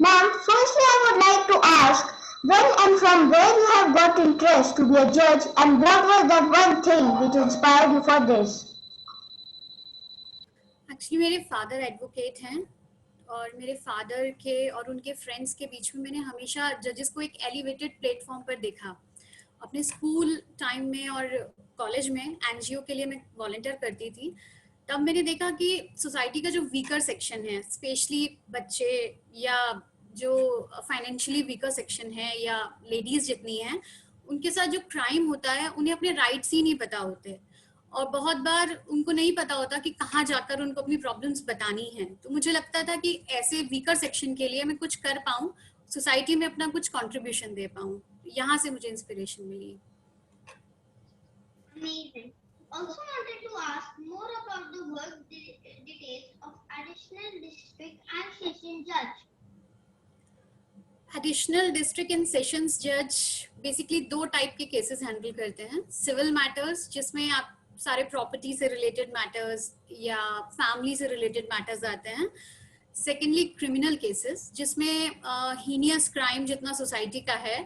Ma'am, firstly I would like to ask when and from where you have got interest to be a judge and what was that one thing which inspired you for this? Actually मेरे father advocate हैं और मेरे father के और उनके friends के बीच में मैंने हमेशा जजेस को एक एलिवेटेड प्लेटफॉर्म पर देखा। अपने स्कूल टाइम में और कॉलेज में एनजीओ के लिए मैं वॉलंटियर करती थी। तब मैंने देखा कि सोसाइटी का जो वीकर सेक्शन है, स्पेशली बच्चे या जो फाइनेंशियली वीकर सेक्शन है या लेडीज जितनी हैं, उनके साथ जो क्राइम होता है उन्हें अपने राइट्स ही नहीं पता होते और बहुत बार उनको नहीं पता होता कि कहाँ जाकर उनको अपनी प्रॉब्लम्स बतानी है। तो मुझे लगता था कि ऐसे वीकर सेक्शन के लिए मैं कुछ कर पाऊँ, सोसाइटी में अपना कुछ कंट्रीब्यूशन दे पाऊँ। यहाँ से मुझे inspiration milli. Amazing. Also wanted to ask more about the work details of additional district and session judge. Additional district and sessions जज बेसिकली 2 टाइप के केसेस हैंडल करते हैं। सिविल मैटर्स, जिसमें आप सारे प्रॉपर्टी से रिलेटेड मैटर्स या family से रिलेटेड मैटर्स आते हैं। सेकेंडली क्रिमिनल केसेस, जिसमें हीनियस क्राइम जितना सोसाइटी का है,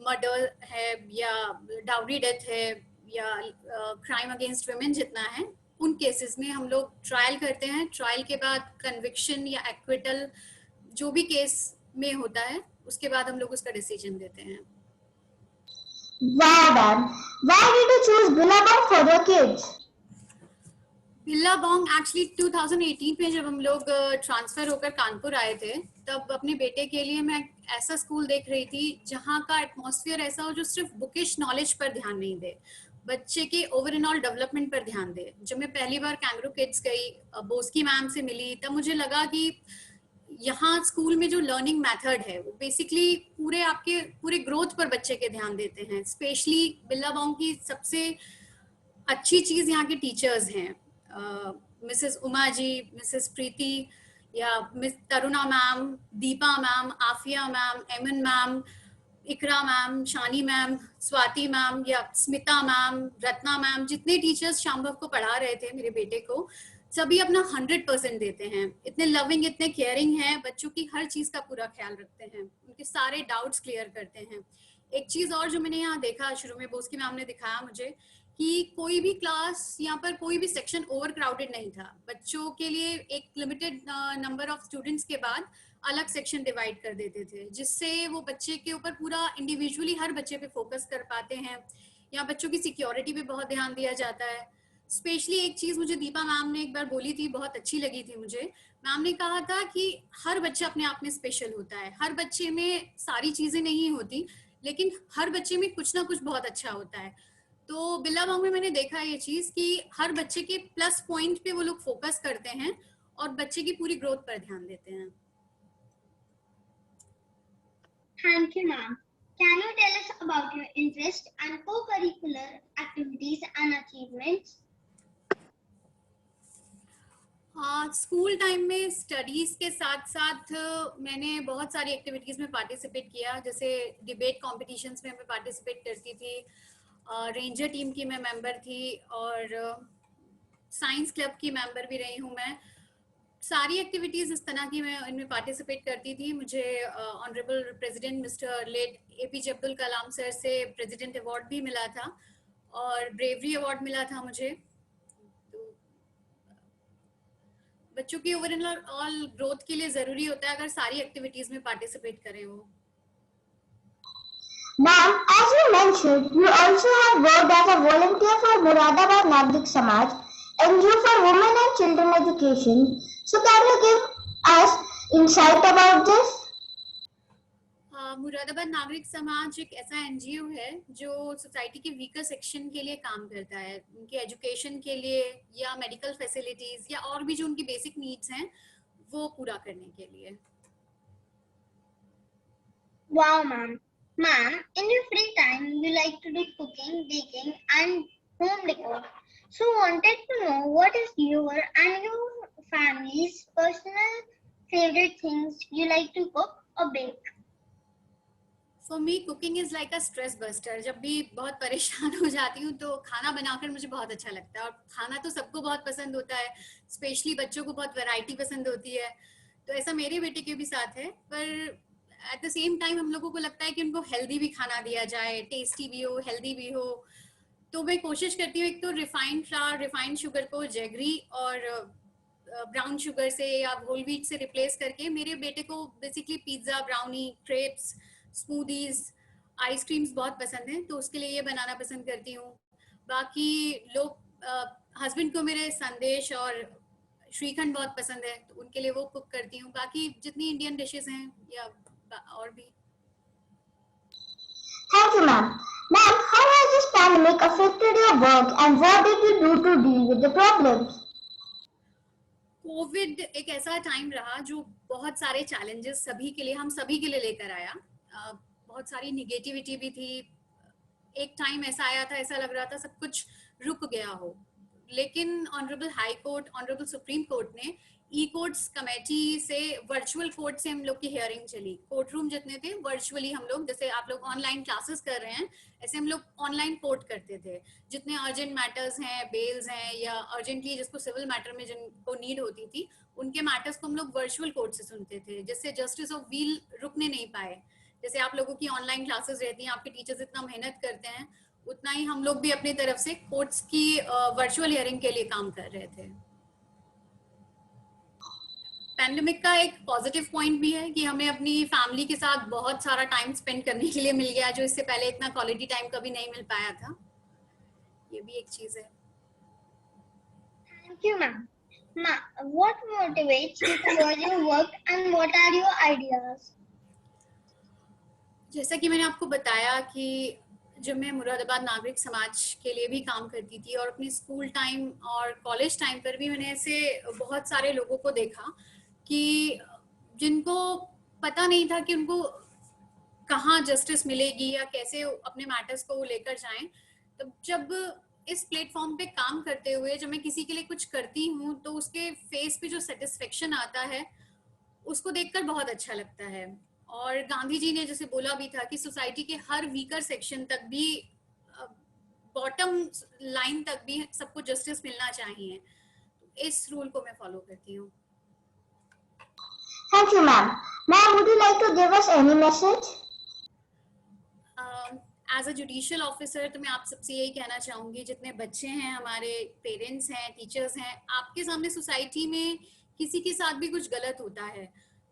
मर्डर है या डाउरी डेथ है या क्राइम अगेंस्ट वुमेन जितना है, उन केसेस में हम लोग ट्रायल करते हैं। ट्रायल के बाद कन्विक्शन या एक्विटल जो भी केस में होता है, उसके बाद हम लोग उसका डिसीजन देते हैं। Wow, ma'am. Why did you choose Billabong for your kids? Billabong actually 2018 में जब हम लोग ट्रांसफर होकर कानपुर आए थे, तब अपने बेटे के लिए मैं ऐसा स्कूल देख रही थी जहाँ का एटमॉस्फेयर ऐसा हो जो सिर्फ बुकिश नॉलेज पर ध्यान नहीं दे, बच्चे के ओवरऑल डेवलपमेंट पर ध्यान दे। जब मैं पहली बार कैंगरू किड्स गई, बोस्की मैम से मिली, तब मुझे लगा कि यहाँ स्कूल में जो लर्निंग मेथड है वो बेसिकली पूरे आपके पूरे ग्रोथ पर बच्चे के ध्यान देते हैं। स्पेशली बिल्लाबोंग की सबसे अच्छी चीज यहाँ के टीचर्स हैं, मिसेस उमा जी, मिसेस प्रीति या miss Taruna ma'am, Deepa ma'am, Afiya ma'am, Aiman ma'am, Iqra ma'am, Shani ma'am, Swati ma'am या स्मिता मैम, रत्ना मैम, जितने टीचर्स शांभव को पढ़ा रहे थे मेरे बेटे को, सभी अपना 100% देते हैं। इतने लविंग, इतने केयरिंग हैं, बच्चों की हर चीज का पूरा ख्याल रखते हैं, उनके सारे डाउट्स क्लियर करते हैं। एक चीज और जो मैंने यहाँ देखा, शुरू में बोस्की मैम ने दिखाया मुझे कि कोई भी क्लास यहाँ पर कोई भी सेक्शन ओवर क्राउडेड नहीं था। बच्चों के लिए एक लिमिटेड नंबर ऑफ स्टूडेंट्स के बाद अलग सेक्शन डिवाइड कर देते थे, जिससे वो बच्चे के ऊपर पूरा इंडिविजुअली हर बच्चे पे फोकस कर पाते हैं। यहाँ बच्चों की सिक्योरिटी पे बहुत ध्यान दिया जाता है। स्पेशली एक चीज मुझे दीपा मैम ने एक बार बोली थी, बहुत अच्छी लगी थी मुझे। मैम ने कहा था कि हर बच्चा अपने आप में स्पेशल होता है, हर बच्चे में सारी चीजें नहीं होती, लेकिन हर बच्चे में कुछ ना कुछ बहुत अच्छा होता है। तो बिल्लाबोंग में मैंने देखा ये चीज कि हर बच्चे के प्लस पॉइंट पे वो लोग फोकस करते हैं और बच्चे की पूरी ग्रोथ पर ध्यान देते हैं। Thank you, ma'am. Can you tell us about your interest and co-curricular activities and achievements? हाँ, स्कूल टाइम में स्टडीज के साथ साथ मैंने बहुत सारी एक्टिविटीज में पार्टिसिपेट किया। जैसे डिबेट कॉम्पिटिशन्स में मैं पार्टिसिपेट करती थी, रेंजर टीम की मैं मेंबर थी और साइंस क्लब की मेंबर भी रही हूँ मैं। सारी एक्टिविटीज इस तरह की मैं इनमें पार्टिसिपेट करती थी। मुझे honourable president mister late APJ Abdul Kalam sir से प्रेसिडेंट अवार्ड भी मिला था और ब्रेवरी अवार्ड मिला था मुझे। तो बच्चों की ओवरऑल ग्रोथ के लिए जरूरी होता है अगर सारी एक्टिविटीज में पार्टिसिपेट करें वो। Ma'am, as you mentioned, you also have worked as a volunteer for Muradabad Nagrik Samaj, NGO for Women and Children Education. So can you give us insight about this? Moradabad नागरिक समाज एक ऐसा NGO है जो society के weaker section के लिए काम करता है, उनके एजुकेशन के लिए या मेडिकल फैसिलिटीज या और भी जो उनकी बेसिक नीड्स हैं वो पूरा करने के लिए। Wow, ma'am. Ma'am, in your free time, you like to do cooking, baking, and home decor. So, wanted to know what is your and your family's personal favorite things you like to cook or bake? For me cooking is like a stress buster. जब भी बहुत परेशान हो जाती हूँ तो खाना बनाकर मुझे बहुत अच्छा लगता है। और खाना तो सबको बहुत पसंद होता है, स्पेशली बच्चों को बहुत वैरायटी पसंद होती है। तो ऐसा मेरे बेटे के भी साथ है, पर एट द सेम टाइम हम लोगों को लगता है कि उनको हेल्दी भी खाना दिया जाए, टेस्टी भी हो, हेल्दी भी हो। तो मैं कोशिश करती हूँ एक तो रिफाइंड फ्लावर, रिफाइंड शुगर को जैगरी और ब्राउन शुगर से या होल व्हीट से रिप्लेस करके मेरे बेटे को basically pizza, brownie, crepes, smoothies, ice creams बहुत पसंद है, तो उसके लिए ये बनाना पसंद करती हूँ। बाकी लोग, हस्बैंड को मेरे संदेश और श्रीखंड बहुत पसंद है, तो उनके लिए वो कुक करती हूँ। बाकी जितनी इंडियन डिशेस हैं या और भी। Thank you, ma'am. Ma'am, how has this pandemic affected your work and what did you do to deal with the problems? Covid एक ऐसा टाइम रहा जो बहुत सारे चैलेंजेस सभी के लिए, हम सभी के लिए लेकर आया। बहुत सारी निगेटिविटी भी थी। एक टाइम ऐसा आया था, ऐसा लग रहा था सब कुछ रुक गया हो, लेकिन honourable high court, honourable supreme court ने ई कोर्ट्स कमेटी से, वर्चुअल कोर्ट से हम लोग की हियरिंग चली। कोर्ट रूम जितने थे वर्चुअली, हम लोग जैसे आप लोग ऑनलाइन क्लासेस कर रहे हैं, ऐसे हम लोग ऑनलाइन कोर्ट करते थे। जितने अर्जेंट मैटर्स हैं, बेल्स हैं, या अर्जेंटली जिसको सिविल मैटर में जिनको नीड होती थी, उनके मैटर्स को हम लोग वर्चुअल कोर्ट से सुनते थे, जिससे जस्टिस ऑफ व्हील रुकने नहीं पाए। जैसे आप लोगों की ऑनलाइन क्लासेस रहती हैं, आपके टीचर्स इतना मेहनत करते हैं, उतना ही हम लोग भी अपनी तरफ से कोर्ट्स की वर्चुअल हियरिंग के लिए काम कर रहे थे। पैंडेमिक का एक पॉजिटिव पॉइंट भी है कि हमें अपनी फैमिली के साथ बहुत सारा टाइम स्पेंड करने के लिए मिल गया, जो इससे पहले इतना क्वालिटी टाइम कभी नहीं मिल पाया था। ये भी एक चीज है। Thank you, ma'am. What motivates you towards your work and what are your ideas? जैसा कि मैंने आपको बताया कि जब मैं मुरादाबाद नागरिक समाज के लिए भी काम करती थी और अपनी स्कूल टाइम और कॉलेज टाइम पर भी मैंने ऐसे बहुत सारे लोगों को देखा कि जिनको पता नहीं था कि उनको कहाँ जस्टिस मिलेगी या कैसे अपने मैटर्स को लेकर जाएं। तब जब इस प्लेटफॉर्म पे काम करते हुए जब मैं किसी के लिए कुछ करती हूँ, तो उसके फेस पे जो सेटिस्फेक्शन आता है, उसको देखकर बहुत अच्छा लगता है। और गांधी जी ने जैसे बोला भी था कि सोसाइटी के हर वीकर सेक्शन तक भी, बॉटम लाइन तक भी सबको जस्टिस मिलना चाहिए। इस रूल को मैं फॉलो करती हूँ। Thank you, ma'am. Ma'am, would you like to give us any message? As a judicial officer तो मैं आप सबसे यही कहना चाहूंगी, जितने बच्चे हैं, हमारे पेरेंट्स हैं, टीचर्स हैं, आपके सामने सोसाइटी में किसी के साथ भी कुछ गलत होता है,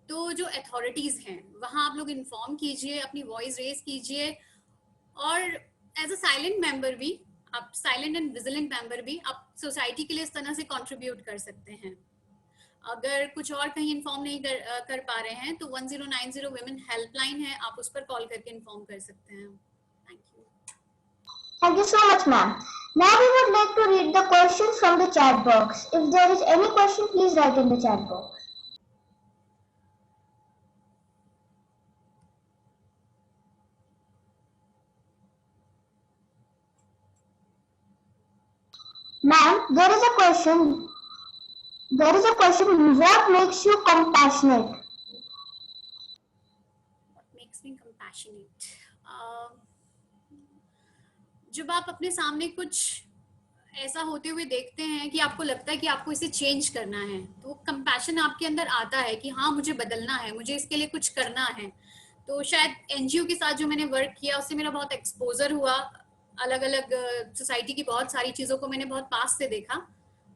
तो जो अथॉरिटीज हैं वहाँ आप लोग इन्फॉर्म कीजिए, अपनी वॉइस रेज कीजिए। और एज अ साइलेंट मेंबर भी, आप साइलेंट एंड विजिलेंट मेंबर भी आप सोसाइटी के लिए इस तरह से कंट्रीब्यूट कर सकते हैं। अगर कुछ और कहीं इन्फॉर्म नहीं कर पा रहे हैं तो 1090 वुमेन हेल्पलाइन है, आप उस पर कॉल करके इन्फॉर्म कर सकते हैं। Thank you. Thank you so much, ma'am. Now we would like to read the questions from the chat box. If there is any question, please write in the chat box. Ma'am, there is a question. What makes you compassionate? What makes me compassionate? जब आप अपने सामने कुछ ऐसा होते हुए देखते हैं कि आपको लगता है कि आपको इसे चेंज करना है, तो कंपैशन आपके अंदर आता है कि हाँ, मुझे बदलना है, मुझे इसके लिए कुछ करना है। तो शायद एनजीओ के साथ जो मैंने वर्क किया, उससे मेरा बहुत एक्सपोजर हुआ, अलग अलग सोसाइटी की बहुत सारी चीजों को मैंने बहुत पास से देखा,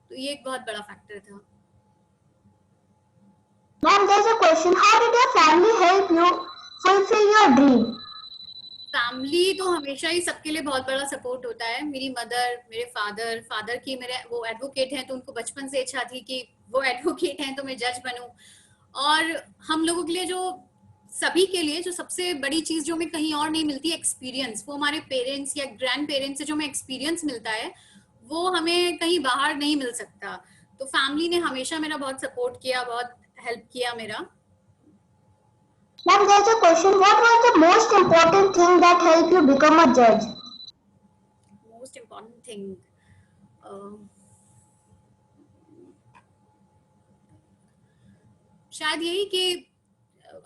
तो ये एक बहुत बड़ा फैक्टर था। Ma'am, there's a question. How did your family help you fulfill your dream? Family तो हमेशा ही सबके लिए बहुत बड़ा सपोर्ट होता है। मेरी मदर, मेरे फादर की, मेरे वो एडवोकेट हैं, तो उनको बचपन से इच्छा थी कि वो एडवोकेट हैं तो मैं जज बनूं। और हम लोगों के लिए, जो सभी के लिए जो सबसे बड़ी चीज जो हमें कहीं और नहीं मिलती, एक्सपीरियंस, वो हमारे पेरेंट्स या ग्रैंड पेरेंट्स से जो हमें एक्सपीरियंस मिलता है, वो हमें कहीं बाहर नहीं मिल सकता। तो फैमिली ने हमेशा मेरा बहुत सपोर्ट किया, बहुत हेल्प किया मेरा। Ma'am, there's a question. What was the most important thing that helped you become a judge? Most important thing, शायद यही कि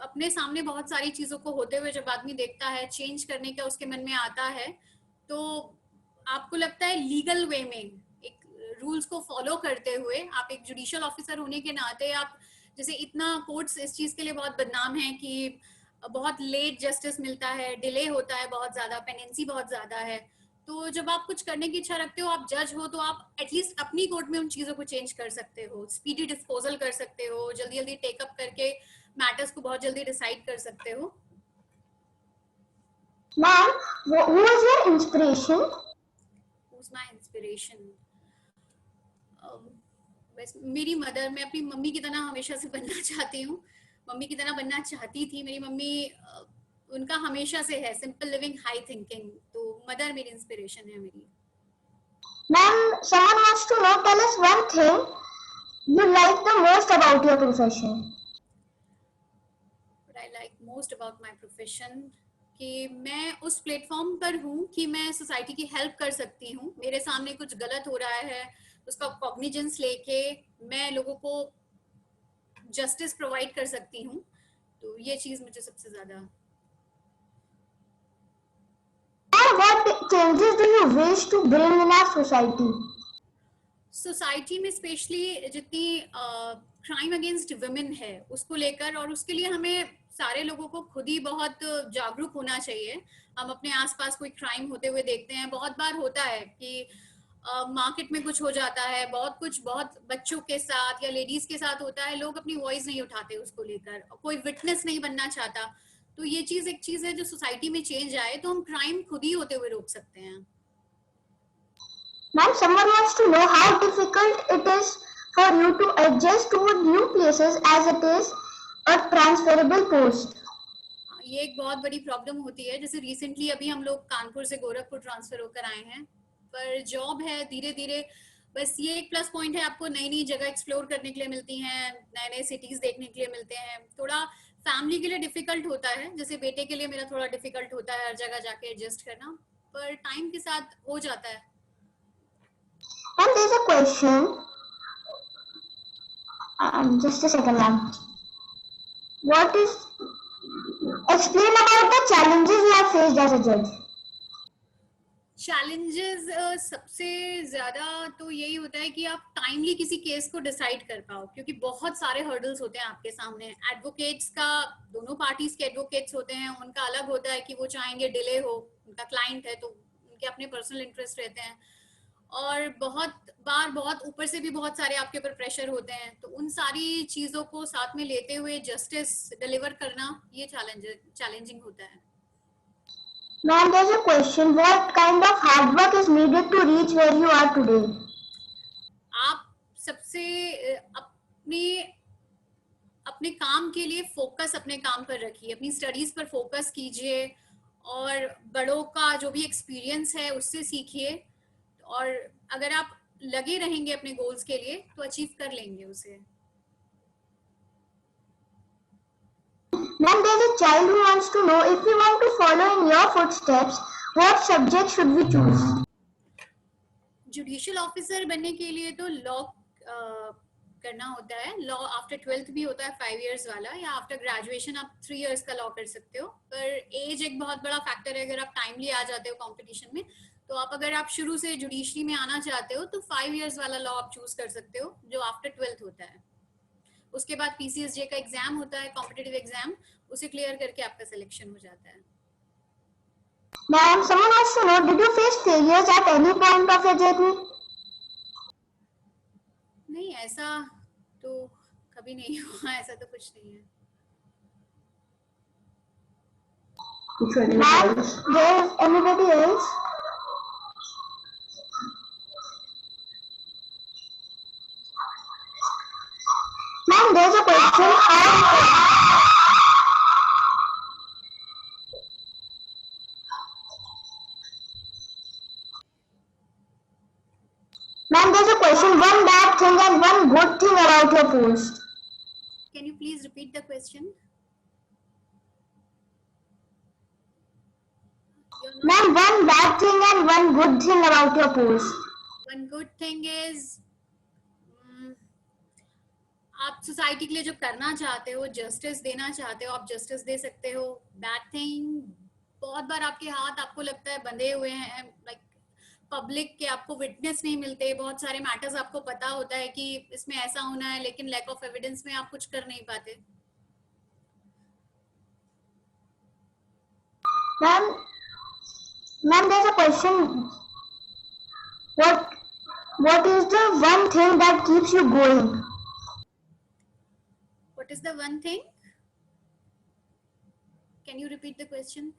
अपने सामने बहुत सारी चीजों को होते हुए जब आदमी देखता है, चेंज करने का उसके मन में आता है, तो आपको लगता है लीगल वे में, एक रूल्स को फॉलो करते हुए, आप एक जुडिशियल ऑफिसर होने के नाते, आप जैसे इतना कोर्ट्स इस चीज के लिए बहुत बदनाम है कि बहुत लेट जस्टिस मिलता है, डिले होता है बहुत ज्यादा, पेनेंसी बहुत ज्यादा है। तो जब आप कुछ करने की इच्छा रखते हो, आप जज हो, तो आप एटलीस्ट अपनी कोर्ट में उन चीजों को चेंज कर सकते हो, स्पीडी डिस्पोजल कर सकते हो, जल्दी जल्दी टेकअप करके मैटर्स को बहुत जल्दी डिसाइड कर सकते हो। Ma'am, who is your inspiration? Who's my inspiration? बस मेरी मदर। मैं अपनी मम्मी की तरह हमेशा से बनना चाहती हूँ, मम्मी की तरह बनना चाहती थी। मेरी मम्मी उनका हमेशा से है सिंपल लिविंग हाई थिंकिंग, तो मदर मेरी इंस्पिरेशन है मेरी। Ma'am, someone wants to know, tell us one thing you like the most about your profession. What I like most about my profession कि मैं उस प्लेटफॉर्म पर हूँ कि मैं सोसाइटी की हेल्प कर सकती हूँ। मेरे सामने कुछ गलत हो रहा है, उसका कॉग्निजेंस लेके मैं लोगों को जस्टिस प्रोवाइड कर सकती हूँ, तो ये चीज मुझे सबसे ज्यादा। What changes do you wish to bring in our society? Society में स्पेशली जितनी क्राइम अगेंस्ट वुमेन है उसको लेकर, और उसके लिए हमें सारे लोगों को खुद ही बहुत जागरूक होना चाहिए। हम अपने आसपास कोई क्राइम होते हुए देखते हैं, बहुत बार होता है कि मार्केट में कुछ हो जाता है, बहुत बच्चों के साथ या लेडीज के साथ होता है, लोग अपनी वॉइस नहीं उठाते उसको लेकर, कोई विटनेस नहीं बनना चाहता। तो ये चीज एक चीज है जो सोसाइटी में चेंज आए तो हम क्राइम खुद ही होते हुए रोक सकते हैं। Ma'am, someone wants to know how difficult it is for you to adjust to new places as it is a transferable post. ये एक बहुत बड़ी प्रॉब्लम होती है। जैसे रिसेंटली अभी हम लोग कानपुर से गोरखपुर ट्रांसफर होकर आए हैं, पर जॉब है धीरे धीरे। बस ये एक प्लस पॉइंट है, आपको नई नई जगह एक्सप्लोर करने के लिए मिलती हैं, नए नए सिटीज देखने के लिए मिलते हैं। थोड़ा फैमिली के लिए डिफिकल्ट होता है, जैसे बेटे के लिए मेरा थोड़ा डिफिकल्ट होता है हर जगह जाके एडजस्ट करना, पर टाइम के साथ हो जाता है। And there's a question. Just a second, ma'am. Explain about the challenges you have faced as a judge. Challenges सबसे ज्यादा तो यही होता है कि आप टाइमली किसी केस को डिसाइड कर पाओ, क्योंकि बहुत सारे हर्डल्स होते हैं आपके सामने। एडवोकेट्स का, दोनों पार्टीज के एडवोकेट्स होते हैं, उनका अलग होता है कि वो चाहेंगे डिले हो, उनका क्लाइंट है तो उनके अपने पर्सनल इंटरेस्ट रहते हैं, और बहुत बार बहुत ऊपर से भी बहुत सारे आपके ऊपर प्रेशर होते हैं। तो उन सारी चीजों को साथ में लेते हुए जस्टिस डिलीवर करना ये चैलेंजिंग होता है। Ma'am, there's a question. What kind of hard work is needed to reach where you are today? आप सबसे अपने काम के लिए फोकस अपने काम पर रखिए, अपनी स्टडीज पर फोकस कीजिए, और बड़ों का जो भी एक्सपीरियंस है उससे सीखिए, और अगर आप लगे रहेंगे अपने गोल्स के लिए तो अचीव कर लेंगे उसे। Ma'am, there's a child who wants to know, if we want to follow in your footsteps, what subject should we choose? Judicial officer बनने के लिए तो लॉ करना होता है। लॉ आफ्टर 12th भी होता है 5 years वाला, या आफ्टर ग्रेजुएशन आप 3 years का लॉ कर सकते हो। पर एज एक बहुत बड़ा फैक्टर है। अगर आप टाइमली आ जाते हो कंपटीशन में, तो अगर आप शुरू से जुडिशरी में आना चाहते हो तो 5 years वाला लॉ आप चूज कर सकते हो जो आफ्टर 12th होता है। उसके बाद PCSJ का एग्जाम होता है, कॉम्पिटिटिव एग्जाम, उसे क्लियर करके आपका सिलेक्शन हो जाता है। Ma'am, someone wants to know, did you face failures at any point of your journey? नहीं, ऐसा तो कभी नहीं हुआ, ऐसा तो कुछ नहीं है। Ma'am, there's anybody else? Ma'am, there's a question. Ma'am, there's a question. One bad thing and one good thing about your post. Can you please repeat the question? Ma'am, one bad thing and one good thing about your post. One good thing is आप society के लिए जो करना चाहते हो, justice देना चाहते हो, आप जस्टिस दे सकते हो। बैड थिंग, बहुत बार आपके हाथ आपको लगता है बंधे हुए हैं, लाइक पब्लिक के आपको विटनेस नहीं मिलते, बहुत सारे मैटर्स आपको पता होता है कि इसमें ऐसा होना है, लेकिन लैक ऑफ एविडेंस में आप कुछ कर नहीं पाते। Ma'am, there's a question. What What is the one thing that keeps you going? What is the one thing? Can you repeat the question?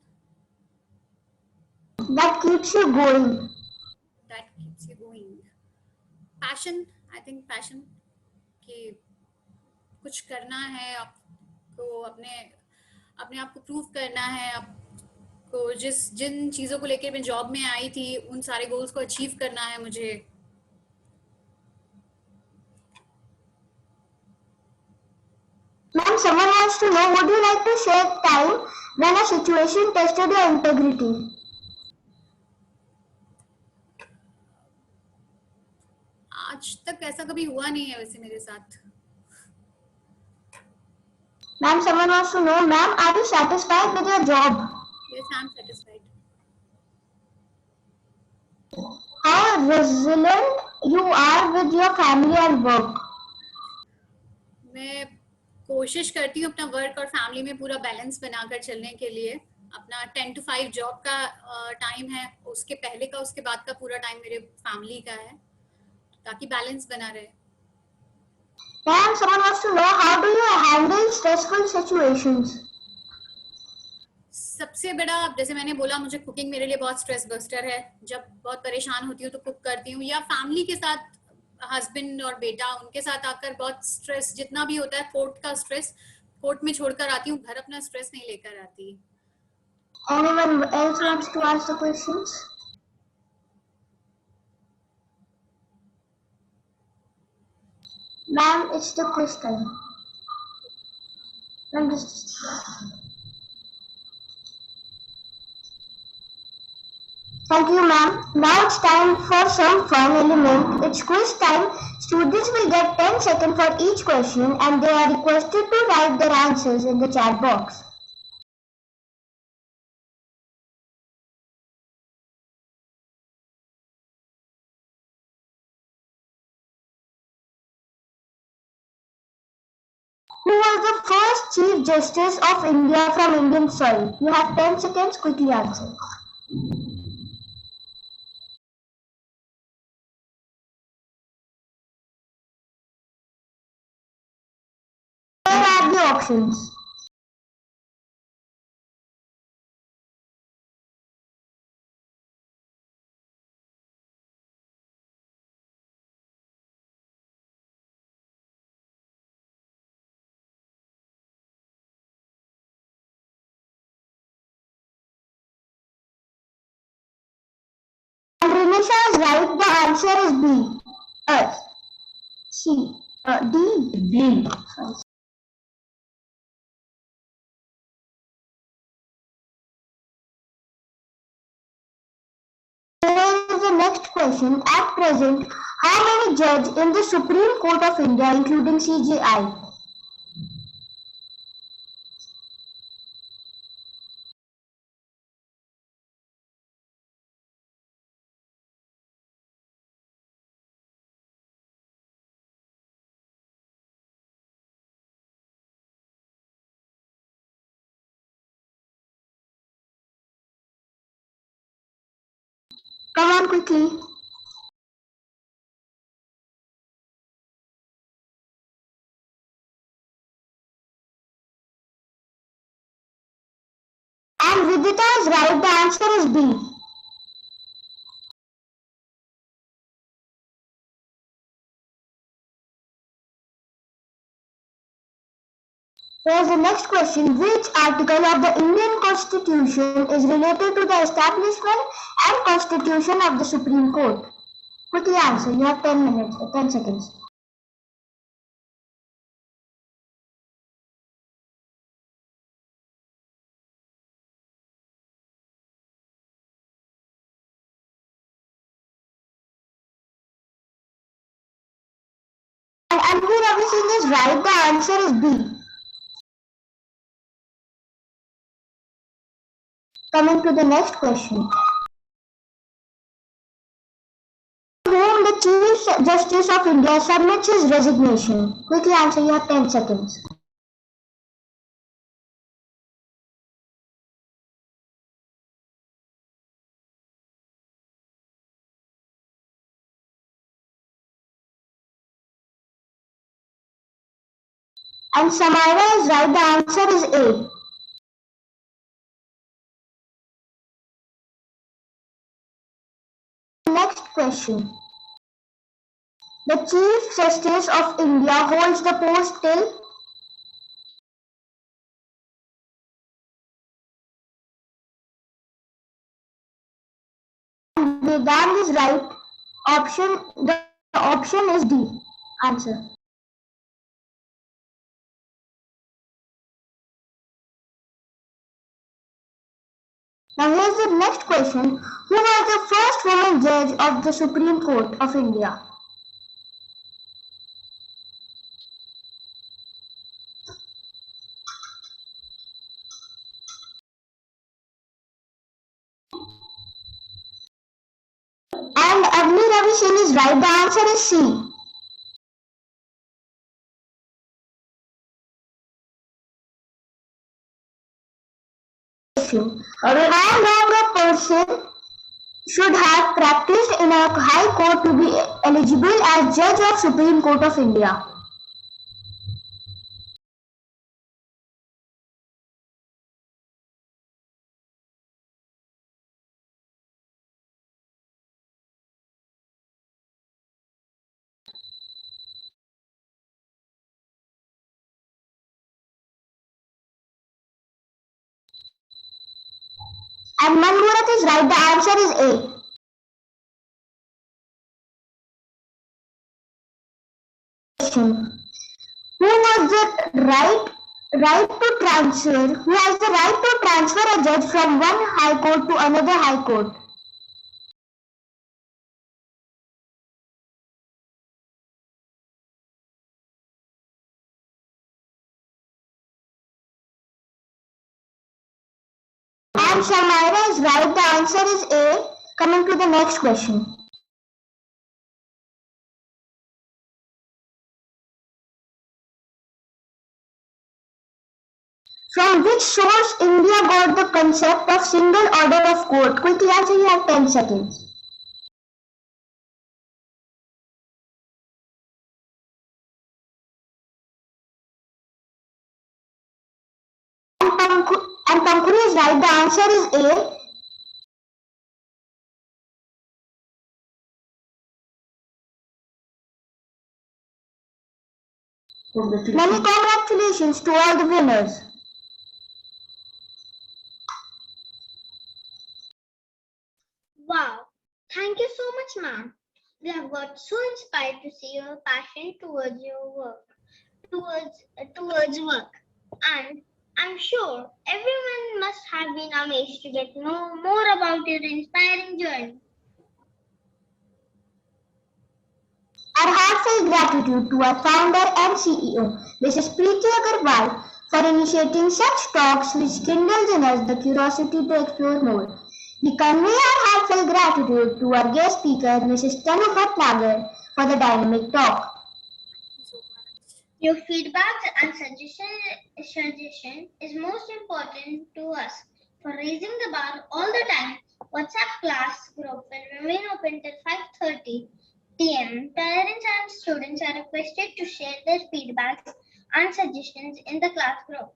That keeps you going. That keeps you going. Passion, I think passion कि कुछ करना है आपको, अपने अपने आप को prove करना है, आपको जिन चीजों को लेकर मैं जॉब में आई थी उन सारे गोल्स को अचीव करना है मुझे। Ma'am, someone wants to know, would you like to share time when a situation tested your integrity? आज तक ऐसा कभी हुआ नहीं है वैसे मेरे साथ। Ma'am, someone wants to know, ma'am, are you satisfied with your job? Yes, I am satisfied. How resilient you are with your family and work? मैं कोशिश करती हूँ अपना वर्क और फैमिली में पूरा बैलेंस बनाकर चलने के लिए। अपना 10 to 5 जॉब का टाइम है, उसके पहले का उसके बाद का पूरा टाइम मेरे फैमिली का है, ताकि बैलेंस बना रहे। Ma'am, someone wants to know, how do you handle stressful situations? सबसे बड़ा, जैसे मैंने बोला, मुझे कुकिंग मेरे लिए बहुत स्ट्रेस बस्टर है। जब बहुत परेशान होती हूँ तो कुक करती हूँ, या फैमिली के साथ, हस्बैंड और बेटा, उनके साथ आकर बहुत स्ट्रेस जितना भी होता है, कोर्ट का स्ट्रेस कोर्ट में छोड़कर आती हूँ, घर अपना स्ट्रेस नहीं लेकर आती। Anyone else wants to ask the questions? Ma'am, it's the quiz time. Ma'am, just... Thank you, ma'am. Now it's time for some fun element. It's quiz time. Students will get 10 seconds for each question and they are requested to write their answers in the chat box. Who was the first Chief Justice of India from Indian soil? You have 10 seconds. Quickly answer. Here are the options. And Rinisha is right. The answer is B. C. D. B. Sorry. Here is the next question. At present, how many judges in the Supreme Court of India, including CJI? Come on quickly. And Vidita is right. The answer is B. Here's the next question. Which article of the Indian Constitution is related to the establishment and constitution of the Supreme Court? Quickly answer. You have 10 minutes, 10 seconds. And Anvi Ravi Singh is right. The answer is B. Coming to the next question. Chief Justice of India submits his resignation? Quickly answer, you have 10 seconds. And Samira is right, the answer is A. Next question. The Chief Justice of India holds the post till Vedant is right. The option is D. Answer. Now here's the next question. Who was the first woman judge of the Supreme Court of India? And Agni Ravi Singh is right. The answer is C. How long a person should have practiced in a high court to be eligible as judge of Supreme Court of India? And Manmurat is right. The answer is A. Question. Who has the right to transfer? Who has the right to transfer a judge from one high court to another high court? And Shamira is right. The answer is A. Coming to the next question. From which source India got the concept of single order of court? Quickly answer, you have 10 seconds. And Pankuri is right. The answer is A. Many congratulations to all the winners. Wow, thank you so much, ma'am. We have got so inspired to see your passion towards your work, towards work, and I'm sure everyone must have been amazed to get to know more about your inspiring journey. Our heartfelt gratitude to our founder and CEO, Mrs. Preeti Agarwal, for initiating such talks which kindles in us the curiosity to explore more. We convey our heartfelt gratitude to our guest speaker, Mrs. Tanu Bhatnagar, for the dynamic talk. Your feedback and suggestion is most important to us. For raising the bar all the time, WhatsApp class group will remain open till 5:30 p.m. Parents and students are requested to share their feedbacks and suggestions in the class group.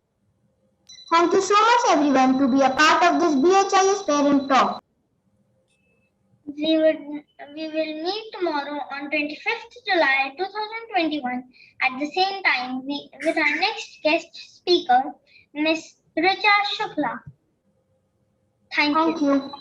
Thank you so much everyone to be a part of this BHIS parent talk. We will meet tomorrow on 25th July 2021 at the same time with our next guest speaker, Ms. Richa Shukla. Thank you.